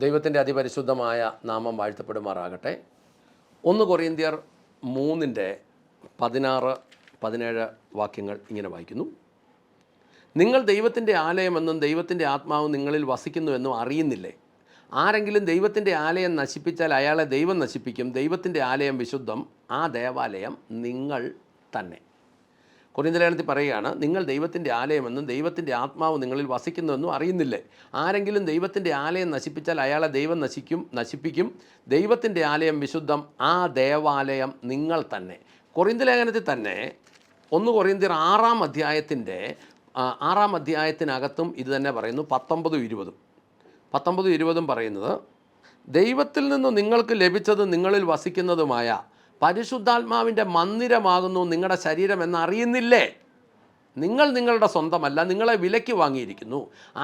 ദൈവത്തിൻ്റെ അതിപരിശുദ്ധമായ നാമം വാഴ്ത്തപ്പെടുമാറാകട്ടെ. 1 കൊറിന്ത്യർ 3:16-17 വാക്യങ്ങൾ ഇങ്ങനെ വായിക്കുന്നു. നിങ്ങൾ ദൈവത്തിൻ്റെ ആലയമെന്നും ദൈവത്തിൻ്റെ ആത്മാവ് നിങ്ങളിൽ വസിക്കുന്നുവെന്നും അറിയുന്നില്ലേ? ആരെങ്കിലും ദൈവത്തിൻ്റെ ആലയം നശിപ്പിച്ചാൽ അയാളെ ദൈവം നശിപ്പിക്കും. ദൈവത്തിൻ്റെ ആലയം വിശുദ്ധം, ആ ദേവാലയം നിങ്ങൾ തന്നെ. കൊരിന്ത്യർ ലേഖനത്തിൽ പറയുകയാണ്, നിങ്ങൾ ദൈവത്തിൻ്റെ ആലയമെന്നും ദൈവത്തിൻ്റെ ആത്മാവ് നിങ്ങളിൽ വസിക്കുന്നുവെന്നും അറിയുന്നില്ലേ? ആരെങ്കിലും ദൈവത്തിൻ്റെ ആലയം നശിപ്പിച്ചാൽ അയാളെ ദൈവം നശിപ്പിക്കും. ദൈവത്തിൻ്റെ ആലയം വിശുദ്ധം, ആ ദേവാലയം നിങ്ങൾ തന്നെ. കൊരിന്ത്യർ ലേഖനത്തിൽ തന്നെ 1 കൊരിന്ത്യർ 6-ാം അധ്യായത്തിനകത്തും ഇത് തന്നെ പറയുന്നു. 19-20 പറയുന്നത്, ദൈവത്തിൽ നിന്ന് നിങ്ങൾക്ക് ലഭിച്ചത് നിങ്ങളിൽ വസിക്കുന്നതുമായ പരിശുദ്ധാത്മാവിൻ്റെ മന്ദിരമാകുന്നു നിങ്ങളുടെ ശരീരം എന്നറിയുന്നില്ലേ? നിങ്ങൾ നിങ്ങളുടെ സ്വന്തമല്ല, നിങ്ങളെ വിലയ്ക്ക് വാങ്ങിയിരിക്കുന്നു.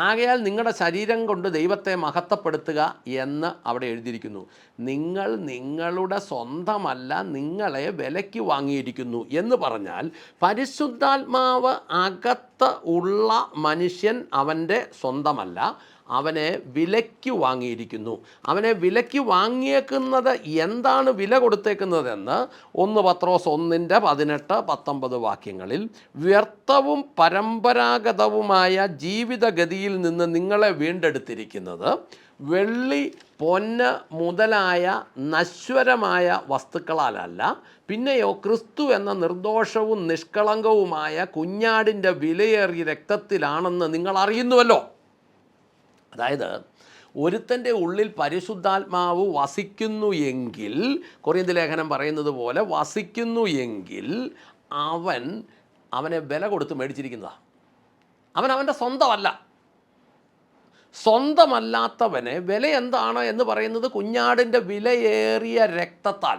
ആകയാൽ നിങ്ങളുടെ ശരീരം കൊണ്ട് ദൈവത്തെ മഹത്വപ്പെടുത്തുക എന്ന് അവിടെ എഴുതിയിരിക്കുന്നു. നിങ്ങൾ നിങ്ങളുടെ സ്വന്തമല്ല, നിങ്ങളെ വിലയ്ക്ക് വാങ്ങിയിരിക്കുന്നു എന്ന് പറഞ്ഞാൽ പരിശുദ്ധാത്മാവ് അകത്ത് ഉള്ള മനുഷ്യൻ അവൻ്റെ സ്വന്തമല്ല, അവനെ വിലയ്ക്ക് വാങ്ങിയിരിക്കുന്നു. അവനെ വിലയ്ക്ക് വാങ്ങിയേക്കുന്നത് എന്താണ് വില കൊടുത്തേക്കുന്നതെന്ന് 1 പത്രോസ് 1:18-19 വാക്യങ്ങളിൽ, വ്യർത്ഥവും പരമ്പരാഗതവുമായ ജീവിതഗതിയിൽ നിന്ന് നിങ്ങളെ വീണ്ടെടുത്തിരിക്കുന്നത് വെള്ളി, പൊന്ന് മുതലായ നശ്വരമായ വസ്തുക്കളാലല്ല, പിന്നെയോ ക്രിസ്തു എന്ന നിർദോഷവും നിഷ്കളങ്കവുമായ കുഞ്ഞാടിൻ്റെ വിലയേറിയ രക്തത്തിലാണെന്ന് നിങ്ങൾ അറിയുന്നുവല്ലോ. അതായത് ഒരുത്തൻ്റെ ഉള്ളിൽ പരിശുദ്ധാത്മാവ് വസിക്കുന്നു എങ്കിൽ, കൊരിന്ത്യർ ലേഖനം പറയുന്നത് പോലെ വസിക്കുന്നു എങ്കിൽ അവനെ വില കൊടുത്ത് മേടിച്ചിരിക്കുന്നതാണ്. അവൻ്റെ സ്വന്തമല്ല. സ്വന്തമല്ലാത്തവനെ വില എന്താണ് എന്ന് പറയുന്നത് കുഞ്ഞാടിൻ്റെ വിലയേറിയ രക്തത്താൽ.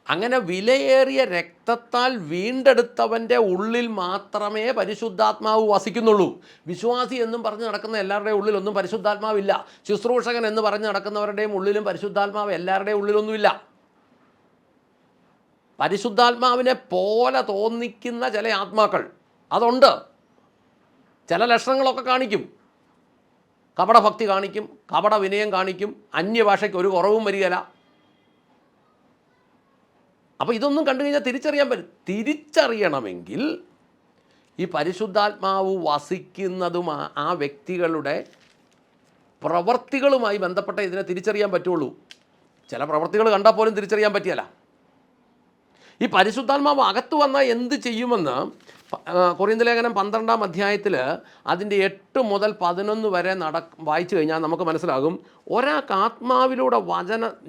അങ്ങനെ വിലയേറിയ രക്തത്താൽ വീണ്ടെടുത്തവൻ്റെ ഉള്ളിൽ മാത്രമേ പരിശുദ്ധാത്മാവ് വസിക്കുന്നുള്ളൂ. വിശ്വാസി എന്നും പറഞ്ഞ് നടക്കുന്ന എല്ലാവരുടെയും ഉള്ളിലൊന്നും പരിശുദ്ധാത്മാവില്ല. ശുശ്രൂഷകൻ എന്ന് പറഞ്ഞ് നടക്കുന്നവരുടെയും ഉള്ളിലും പരിശുദ്ധാത്മാവ് എല്ലാവരുടെയും ഉള്ളിലൊന്നുമില്ല. പരിശുദ്ധാത്മാവിനെ പോലെ തോന്നിക്കുന്ന ചില ആത്മാക്കൾ അതുണ്ട്. ചില ലക്ഷണങ്ങളൊക്കെ കാണിക്കും. കപടഭക്തി കാണിക്കും, കപട വിനയം കാണിക്കും, അന്യഭാഷയ്ക്ക് ഒരു കുറവും വരികയില്ല. അപ്പോൾ ഇതൊന്നും കണ്ടു കഴിഞ്ഞാൽ തിരിച്ചറിയാൻ പറ്റും. തിരിച്ചറിയണമെങ്കിൽ ഈ പരിശുദ്ധാത്മാവ് വസിക്കുന്നതും ആ വ്യക്തികളുടെ പ്രവർത്തികളുമായി ബന്ധപ്പെട്ട ഇതിനെ തിരിച്ചറിയാൻ പറ്റുള്ളൂ. ചില പ്രവർത്തികൾ കണ്ടാൽ പോലും തിരിച്ചറിയാൻ പറ്റിയല്ല. ഈ പരിശുദ്ധാത്മാവ് അകത്ത് വന്നാൽ എന്ത് ചെയ്യുമെന്ന് കൊരിന്ത്യർ ലേഖനം 12-ാം അധ്യായത്തിൽ അതിൻ്റെ 8 മുതൽ 11 വരെ വായിച്ചു കഴിഞ്ഞാൽ നമുക്ക് മനസ്സിലാകും. ഒരാൾക്ക് ആത്മാവിലൂടെ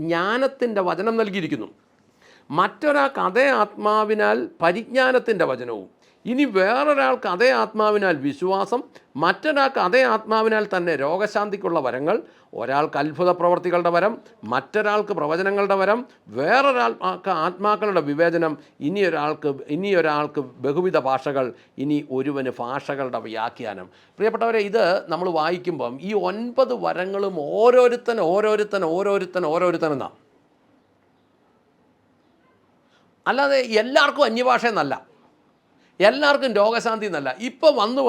ജ്ഞാനത്തിൻ്റെ വചനം നൽകിയിരിക്കുന്നു, മറ്റൊരാൾക്ക് അതേ ആത്മാവിനാൽ പരിജ്ഞാനത്തിൻ്റെ വചനവും, ഇനി വേറൊരാൾക്ക് അതേ ആത്മാവിനാൽ വിശ്വാസം, മറ്റൊരാൾക്ക് അതേ ആത്മാവിനാൽ തന്നെ രോഗശാന്തിക്കുള്ള വരങ്ങൾ, ഒരാൾക്ക് അത്ഭുത പ്രവർത്തികളുടെ വരം, മറ്റൊരാൾക്ക് പ്രവചനങ്ങളുടെ വരം, വേറൊരാൾക്ക് ആത്മാക്കളുടെ വിവേചനം, ഇനിയൊരാൾക്ക് ബഹുവിധ ഭാഷകൾ, ഇനി ഒരുവന് ഭാഷകളുടെ വ്യാഖ്യാനം. പ്രിയപ്പെട്ടവരെ, ഇത് നമ്മൾ വായിക്കുമ്പം ഈ 9 വരങ്ങളും ഓരോരുത്തൻ എന്നാണ്. അല്ലാതെ എല്ലാവർക്കും അന്യഭാഷ എന്നല്ല, എല്ലാവർക്കും രോഗശാന്തി എന്നല്ല. ഇപ്പോൾ വന്ന്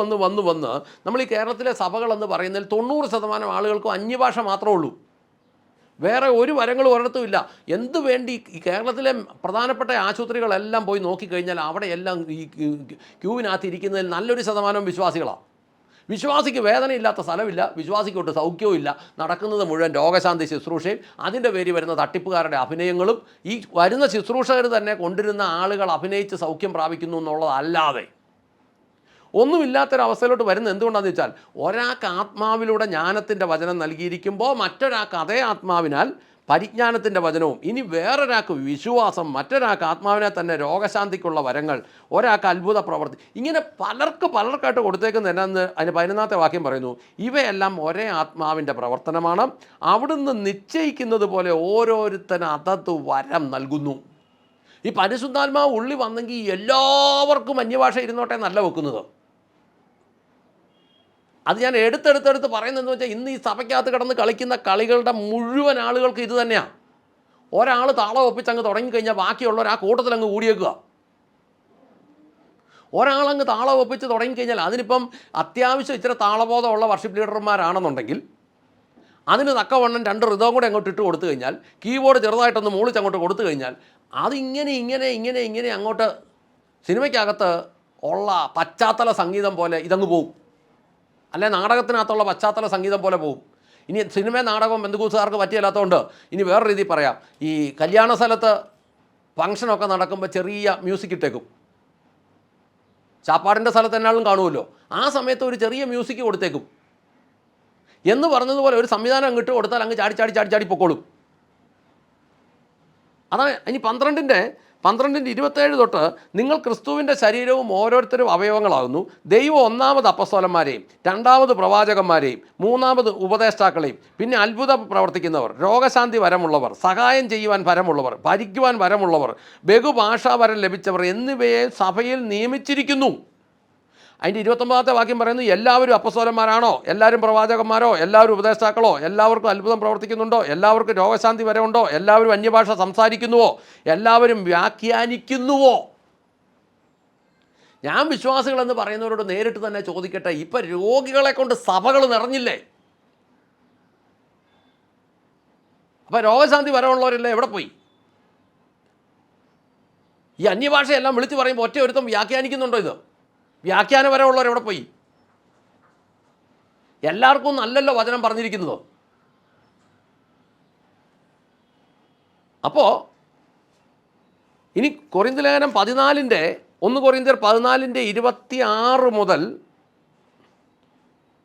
നമ്മൾ ഈ കേരളത്തിലെ സഭകളെന്ന് പറയുന്നതിൽ 90% ആളുകൾക്കും അന്യഭാഷ മാത്രമേ ഉള്ളൂ. വേറെ ഒരു വരങ്ങളും ഒരിടത്തും ഇല്ല. എന്തു വേണ്ടി ഈ കേരളത്തിലെ പ്രധാനപ്പെട്ട ആശുപത്രികളെല്ലാം പോയി നോക്കിക്കഴിഞ്ഞാൽ അവിടെയെല്ലാം ഈ ക്യൂവിനകത്ത് ഇരിക്കുന്നതിൽ നല്ലൊരു ശതമാനം വിശ്വാസികളാണ്. വിശ്വാസിക്ക് വേദനയില്ലാത്ത സ്ഥലമില്ല, വിശ്വാസിക്കൊട്ട് സൗഖ്യവും ഇല്ല. നടക്കുന്നത് മുഴുവൻ രോഗശാന്തി ശുശ്രൂഷയും അതിൻ്റെ പേരിൽ വരുന്ന തട്ടിപ്പുകാരുടെ അഭിനയങ്ങളും, ഈ വരുന്ന ശുശ്രൂഷകർ തന്നെ കൊണ്ടിരുന്ന ആളുകൾ അഭിനയിച്ച് സൗഖ്യം പ്രാപിക്കുന്നു എന്നുള്ളതല്ലാതെ ഒന്നുമില്ലാത്തൊരവസ്ഥയിലോട്ട് വരുന്നത് എന്തുകൊണ്ടാണെന്ന് വെച്ചാൽ, ഒരാൾക്ക് ആത്മാവിലൂടെ ജ്ഞാനത്തിൻ്റെ വചനം നൽകിയിരിക്കുമ്പോൾ മറ്റൊരാൾക്ക് അതേ ആത്മാവിനാൽ പരിജ്ഞാനത്തിൻ്റെ വചനവും, ഇനി വേറൊരാൾക്ക് വിശ്വാസം, മറ്റൊരാൾക്ക് ആത്മാവിനെ തന്നെ രോഗശാന്തിക്കുള്ള വരങ്ങൾ, ഒരാൾക്ക് അത്ഭുത പ്രവർത്തി, ഇങ്ങനെ പലർക്കായിട്ട് കൊടുത്തേക്കുന്ന എന്നാന്ന് അതിന് 11-ാമത്തെ വാക്യം പറയുന്നു. ഇവയെല്ലാം ഒരേ ആത്മാവിൻ്റെ പ്രവർത്തനമാണ്, അവിടുന്ന് നിശ്ചയിക്കുന്നത് പോലെ ഓരോരുത്തരും അതത് വരം നൽകുന്നു. ഈ പരിശുദ്ധാത്മാവ് ഉള്ളി വന്നെങ്കിൽ എല്ലാവർക്കും അന്യഭാഷ ഇരുന്നോട്ടെ എന്നല്ല വെക്കുന്നത്. അത് ഞാൻ എടുത്തെടുത്ത് പറയുന്നതെന്ന് വെച്ചാൽ, ഇന്ന് ഈ സഭയ്ക്കകത്ത് കിടന്ന് കളിക്കുന്ന കളികളുടെ മുഴുവൻ ആളുകൾക്ക് ഇത് തന്നെയാണ്. ഒരാൾ താളം ഒപ്പിച്ചങ്ങ് തുടങ്ങിക്കഴിഞ്ഞാൽ ബാക്കിയുള്ളവർ ആ കൂട്ടത്തിലങ്ങ് കൂടിയേക്കുക. ഒരാളങ്ങ് താളം ഒപ്പിച്ച് തുടങ്ങിക്കഴിഞ്ഞാൽ അതിനിപ്പം അത്യാവശ്യം ഇച്ചിരി താളബോധമുള്ള വർഷിപ്പ് ലീഡർമാരാണെന്നുണ്ടെങ്കിൽ അതിന് തക്കവണ്ണം 2 ഋതവും കൂടെ അങ്ങോട്ട് ഇട്ട് കൊടുത്തു കഴിഞ്ഞാൽ, കീബോർഡ് ചെറുതായിട്ടൊന്ന് മുകളിച്ച് അങ്ങോട്ട് കൊടുത്തു കഴിഞ്ഞാൽ, അതിങ്ങനെ അങ്ങോട്ട് സിനിമയ്ക്കകത്ത് ഉള്ള പശ്ചാത്തല സംഗീതം പോലെ ഇതങ്ങ് പോവും. അല്ലെ നാടകത്തിനകത്തുള്ള പശ്ചാത്തല സംഗീതം പോലെ പോവും. ഇനി സിനിമ നാടകം ബന്ധുക്കൂസുകാർക്ക് പറ്റിയല്ലാത്തതുകൊണ്ട് ഇനി വേറെ രീതിയിൽ പറയാം. ഈ കല്യാണ സ്ഥലത്ത് ഫംഗ്ഷനൊക്കെ നടക്കുമ്പോൾ ചെറിയ മ്യൂസിക് ഇട്ടേക്കും. ചാപ്പാടിൻ്റെ സ്ഥലത്ത് എന്നാളും കാണുമല്ലോ, ആ സമയത്ത് ഒരു ചെറിയ മ്യൂസിക് കൊടുത്തേക്കും. എന്ന് പറഞ്ഞതുപോലെ ഒരു സംവിധാനം അങ്ങോട്ട് കൊടുത്താൽ അങ്ങ് ചാടി പൊക്കോളും. അതാണ് ഇനി 12:27 തൊട്ട്, നിങ്ങൾ ക്രിസ്തുവിൻ്റെ ശരീരവും ഓരോരുത്തരും അവയവങ്ങളാകുന്നു. ദൈവം 1-ാമത് അപ്പസ്തോലന്മാരെയും 2-ാമത് പ്രവാചകന്മാരെയും 3-ാമത് ഉപദേഷ്ടാക്കളെയും പിന്നെ അത്ഭുതം പ്രവർത്തിക്കുന്നവർ, രോഗശാന്തി വരമുള്ളവർ, സഹായം ചെയ്യുവാൻ വരമുള്ളവർ, ഭരിക്കുവാൻ വരമുള്ളവർ, ബഹുഭാഷാ വരം ലഭിച്ചവർ എന്നിവയെ സഭയിൽ നിയമിച്ചിരിക്കുന്നു. അതിൻ്റെ 29-ാമത്തെ വാക്യം പറയുന്നു, എല്ലാവരും അപ്പസ്തോലന്മാരാണോ? എല്ലാവരും പ്രവാചകന്മാരോ? എല്ലാവരും ഉപദേഷ്ടാക്കളോ? എല്ലാവർക്കും അത്ഭുതം പ്രവർത്തിക്കുന്നുണ്ടോ? എല്ലാവർക്കും രോഗശാന്തി വരമുണ്ടോ? എല്ലാവരും അന്യഭാഷ സംസാരിക്കുന്നുവോ? എല്ലാവരും വ്യാഖ്യാനിക്കുന്നുവോ? ഞാൻ വിശ്വാസികളെന്ന് പറയുന്നവരോട് നേരിട്ട് തന്നെ ചോദിക്കട്ടെ, ഇപ്പം രോഗികളെ കൊണ്ട് സഭകൾ നിറഞ്ഞില്ലേ? അപ്പം രോഗശാന്തി വരമുള്ളവരെല്ലാം എവിടെ പോയി? ഈ അന്യഭാഷയെല്ലാം വിളിച്ച് പറയുമ്പോൾ ഒറ്റ ഒരുത്തം വ്യാഖ്യാനിക്കുന്നുണ്ടോ? ഇത് വ്യാഖ്യാന വരമുള്ളവർ എവിടെ പോയി? എല്ലാവർക്കും നല്ലല്ലോ വചനം പറഞ്ഞിരിക്കുന്നത്. അപ്പോൾ ഇനി കൊരിന്ത്യർ ലേഖനം 1 കൊരിന്ത്യർ 14:26 മുതൽ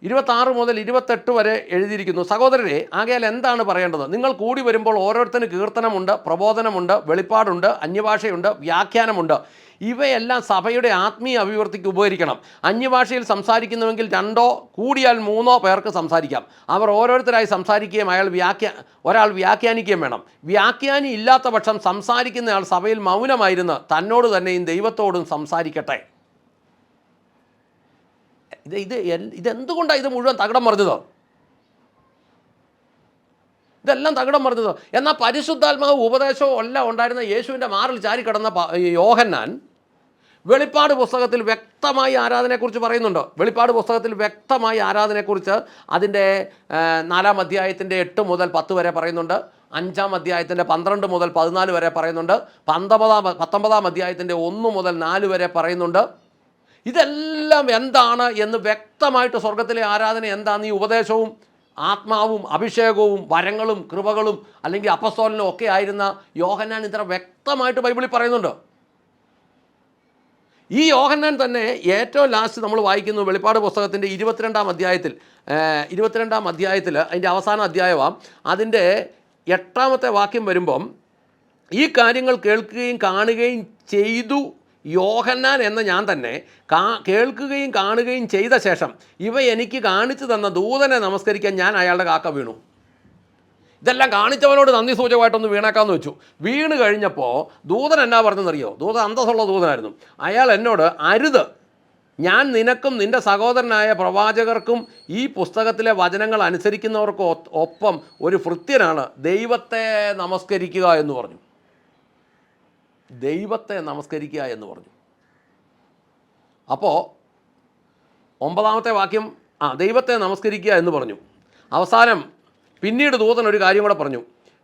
28 വരെ എഴുതിയിരിക്കുന്നു. സഹോദരരെ, ആകയാൽ എന്താണ് പറയേണ്ടത്? നിങ്ങൾ കൂടി വരുമ്പോൾ ഓരോരുത്തരും കീർത്തനമുണ്ട്, പ്രബോധനമുണ്ട്, വെളിപ്പാടുണ്ട്, അന്യഭാഷയുണ്ട്, വ്യാഖ്യാനമുണ്ട്. ഇവയെല്ലാം സഭയുടെ ആത്മീയ അഭിവൃദ്ധിക്ക് ഉപകരിക്കണം. അന്യഭാഷയിൽ സംസാരിക്കുന്നുവെങ്കിൽ 2 കൂടിയാൽ 3 പേർക്ക് സംസാരിക്കാം. അവർ ഓരോരുത്തരായി സംസാരിക്കുകയും ഒരാൾ വ്യാഖ്യാനിക്കുകയും വേണം. വ്യാഖ്യാനി ഇല്ലാത്ത പക്ഷം സംസാരിക്കുന്നയാൾ സഭയിൽ മൗനമായിരുന്ന് തന്നോട് തന്നെയും ദൈവത്തോടും സംസാരിക്കട്ടെ. ഇതെന്തുകൊണ്ടാണ് ഇത് മുഴുവൻ തകിടം മറിഞ്ഞത്? ഇതെല്ലാം തകിടം മറിഞ്ഞത്. എന്നാൽ പരിശുദ്ധാത്മാവ് ഉപദേശവും എല്ലാം ഉണ്ടായിരുന്ന യേശുവിൻ്റെ മാറിൽ ചാരിക്കിടന്ന യോഹന്നാൻ വെളിപ്പാട് പുസ്തകത്തിൽ വ്യക്തമായി ആരാധനയെക്കുറിച്ച് പറയുന്നുണ്ട്. വെളിപ്പാട് പുസ്തകത്തിൽ വ്യക്തമായി ആരാധനയെക്കുറിച്ച് അതിൻ്റെ 4-ാം അധ്യായത്തിൻ്റെ 8 മുതൽ 10 വരെ പറയുന്നുണ്ട്. 5-ാം അധ്യായത്തിൻ്റെ 12 മുതൽ 14 വരെ പറയുന്നുണ്ട്. 19-ാം അധ്യായത്തിൻ്റെ 1 മുതൽ 4 വരെ പറയുന്നുണ്ട്. ഇതെല്ലാം എന്താണ് എന്ന് വ്യക്തമായിട്ട് സ്വർഗത്തിലെ ആരാധന എന്താണെന്ന് ഈ ഉപദേശവും ആത്മാവും അഭിഷേകവും വരങ്ങളും കൃപകളും അല്ലെങ്കിൽ അപ്പസ്തോലനും ഒക്കെ ആയിരുന്ന യോഹന്നാൻ ഇത്ര വ്യക്തമായിട്ട് ബൈബിളിൽ പറയുന്നുണ്ട്. ഈ യോഹന്നാൻ തന്നെ ഏറ്റവും ലാസ്റ്റ് നമ്മൾ വായിക്കുന്നു വെളിപ്പാട് പുസ്തകത്തിൻ്റെ 22-ാം അധ്യായത്തിൽ അതിൻ്റെ അവസാന അധ്യായമാണ്. അതിൻ്റെ 8-ാമത്തെ വാക്യം വരുമ്പം, ഈ കാര്യങ്ങൾ കേൾക്കുകയും കാണുകയും ചെയ്തു യോഹന്നാൻ എന്ന ഞാൻ തന്നെ കേൾക്കുകയും കാണുകയും ചെയ്ത ശേഷം ഇവ എനിക്ക് കാണിച്ചു തന്ന ദൂതനെ നമസ്കരിക്കാൻ ഞാൻ അയാളുടെ കാക്ക വീണു. ഇതെല്ലാം കാണിച്ചവനോട് നന്ദി സൂചകമായിട്ടൊന്ന് വീണേക്കാമെന്ന് വെച്ചു. വീണ് കഴിഞ്ഞപ്പോൾ ദൂതൻ എന്നാ പറഞ്ഞെന്നറിയോ? ദൂതൻ അന്തസ്സുള്ള ദൂതനായിരുന്നു. അയാൾ എന്നോട്, അരുത്, ഞാൻ നിനക്കും നിൻ്റെ സഹോദരനായ പ്രവാചകർക്കും ഈ പുസ്തകത്തിലെ വചനങ്ങൾ അനുസരിക്കുന്നവർക്കും ഒപ്പം ഒരു ഭൃത്യനാണ്. ദൈവത്തെ നമസ്കരിക്കുക എന്ന് പറഞ്ഞു. ദൈവത്തെ നമസ്കരിക്കുക എന്ന് പറഞ്ഞു. അപ്പോൾ 9-ാമത്തെ വാക്യം, ദൈവത്തെ നമസ്കരിക്കുക എന്ന് പറഞ്ഞു. അവസാനം പിന്നീട് ദൂതൻ ഒരു കാര്യം കൂടെ പറഞ്ഞു.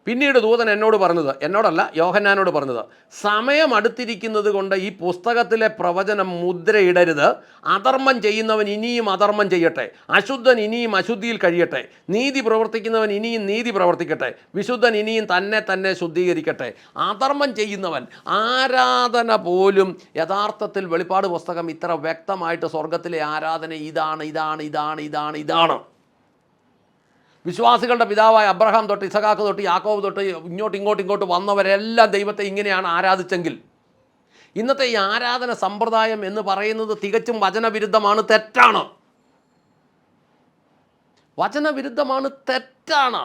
പിന്നീട് ദൂതൻ എന്നോട് പറഞ്ഞത്, എന്നോടല്ല യോഹന്നാനോട് പറഞ്ഞത്, സമയം അടുത്തിരിക്കുന്നത് കൊണ്ട് ഈ പുസ്തകത്തിലെ പ്രവചനം മുദ്രയിടരുത്. അധർമ്മം ചെയ്യുന്നവൻ ഇനിയും അധർമ്മം ചെയ്യട്ടെ, അശുദ്ധൻ ഇനിയും അശുദ്ധിയിൽ കഴിയട്ടെ, നീതി പ്രവർത്തിക്കുന്നവൻ ഇനിയും നീതി പ്രവർത്തിക്കട്ടെ, വിശുദ്ധൻ ഇനിയും തന്നെ ശുദ്ധീകരിക്കട്ടെ. അധർമ്മം ചെയ്യുന്നവൻ, ആരാധന പോലും യഥാർത്ഥത്തിൽ വെളിപ്പാട് പുസ്തകം ഇത്ര വ്യക്തമായിട്ട് സ്വർഗത്തിലെ ആരാധന ഇതാണ്. വിശ്വാസികളുടെ പിതാവായ അബ്രഹാം തൊട്ട് ഇസഹാക്ക് തൊട്ട് യാക്കോബ് തൊട്ട് ഇങ്ങോട്ട് വന്നവരെല്ലാം ദൈവത്തെ ഇങ്ങനെയാണ് ആരാധിച്ചെങ്കിൽ ഇന്നത്തെ ഈ ആരാധന സമ്പ്രദായം എന്ന് പറയുന്നത് തികച്ചും വചനവിരുദ്ധമാണ്, തെറ്റാണ്. വചനവിരുദ്ധമാണ്, തെറ്റാണ്.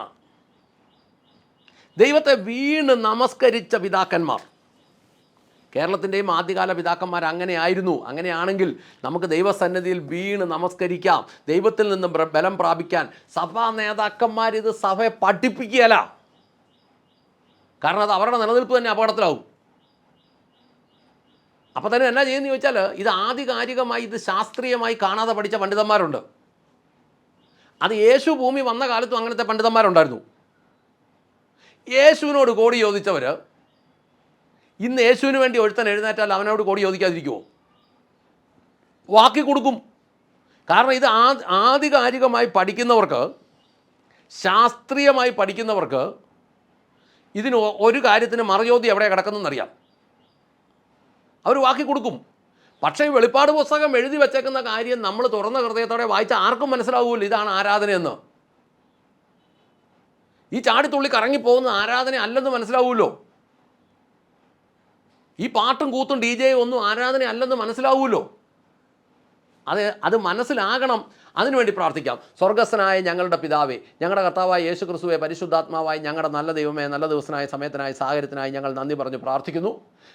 ദൈവത്തെ വീണ് നമസ്കരിച്ച പിതാക്കന്മാർ, കേരളത്തിൻ്റെയും ആദ്യകാല പിതാക്കന്മാർ അങ്ങനെയായിരുന്നു. അങ്ങനെയാണെങ്കിൽ നമുക്ക് ദൈവസന്നിധിയിൽ വീണ് നമസ്കരിക്കാം, ദൈവത്തിൽ നിന്ന് ബലം പ്രാപിക്കാൻ. സഭാ നേതാക്കന്മാരിത് സഭയെ പഠിപ്പിക്കുകയല്ല. കാരണം അത് അവരുടെ നിലനിൽപ്പ് തന്നെ അപകടത്തിലാവും. അപ്പോൾ തന്നെ എന്നാ ചെയ്യുന്നത് ചോദിച്ചാൽ, ഇത് ആധികാരികമായി ഇത് ശാസ്ത്രീയമായി കാണാതെ പഠിച്ച പണ്ഡിതന്മാരുണ്ട്. അത് യേശു ഭൂമി വന്ന കാലത്തും അങ്ങനത്തെ പണ്ഡിതന്മാരുണ്ടായിരുന്നു. യേശുവിനോട് കോടി ചോദിച്ചവർ ഇന്ന് യേശുവിന് വേണ്ടി ഒരുത്തൻ എഴുന്നേറ്റാൽ അവനോട് കോടി ചോദിക്കാതിരിക്കുമോ? വാക്കി കൊടുക്കും. കാരണം ഇത് ആധികാരികമായി പഠിക്കുന്നവർക്ക്, ശാസ്ത്രീയമായി പഠിക്കുന്നവർക്ക് ഇതിന് ഒരു കാര്യത്തിന് മറുചോദ്യം എവിടെ കിടക്കുന്നതെന്നറിയാം. അവർ വാക്കി കൊടുക്കും. പക്ഷേ ഈ വെളിപ്പാട് പുസ്തകം എഴുതി വച്ചേക്കുന്ന കാര്യം നമ്മൾ തുറന്ന ഹൃദയത്തോടെ വായിച്ച ആർക്കും മനസ്സിലാവുമല്ലോ ഇതാണ് ആരാധനയെന്ന്. ഈ ചാടിത്തുള്ളി കറങ്ങിപ്പോകുന്ന ആരാധന അല്ലെന്ന് മനസ്സിലാവുമല്ലോ. ഈ പാട്ടും കൂത്തും DJ ഒന്നും ആരാധന അല്ലെന്ന് മനസ്സിലാവുമല്ലോ. അത് മനസ്സിലാകണം. അതിനുവേണ്ടി പ്രാർത്ഥിക്കാം. സ്വർഗസ്ഥനായ ഞങ്ങളുടെ പിതാവേ, ഞങ്ങളുടെ കർത്താവായ യേശു ക്രിസ്തുവേ, പരിശുദ്ധാത്മാവായി ഞങ്ങളുടെ നല്ല ദൈവമേ, നല്ല ദിവസനായ സമയത്തിനായി സാഹചര്യത്തിനായി ഞങ്ങൾ നന്ദി പറഞ്ഞു പ്രാർത്ഥിക്കുന്നു.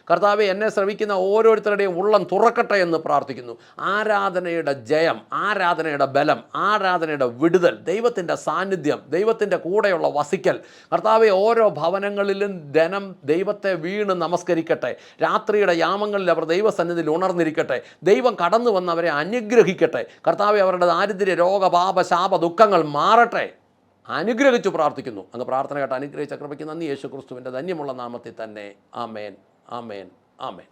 കർത്താവെ, എന്നെ ശ്രമിക്കുന്ന ഓരോരുത്തരുടെയും ഉള്ളം തുറക്കട്ടെ എന്ന് പ്രാർത്ഥിക്കുന്നു. ആരാധനയുടെ ജയം, ആരാധനയുടെ ബലം, ആരാധനയുടെ വിടുതൽ, ദൈവത്തിൻ്റെ സാന്നിധ്യം, ദൈവത്തിൻ്റെ കൂടെയുള്ള വസിക്കൽ, കർത്താവെ, ഓരോ ഭവനങ്ങളിലും ജനം ദൈവത്തെ വീണ് നമസ്കരിക്കട്ടെ. രാത്രിയുടെ യാമങ്ങളിൽ അവർ ദൈവസന്നിധിയിൽ ഉണർന്നിരിക്കട്ടെ. ദൈവം കടന്നു വന്നവരെ അനുഗ്രഹിക്കട്ടെ. കർത്താവെ, അവരുടെ ദാരിദ്ര്യ, രോഗ, പാപ, ശാപ, ദുഃഖങ്ങൾ മാറട്ടെ. അനുഗ്രഹിച്ചു പ്രാർത്ഥിക്കുന്നു. അങ്ങ് പ്രാർത്ഥന കേട്ട് അനുഗ്രഹിച്ച കൃപയ്ക്ക് നന്ദി. യേശു ക്രിസ്തുവിൻ്റെ ധന്യമുള്ള നാമത്തിൽ തന്നെ. ആമേൻ, ആമേൻ, ആമേൻ.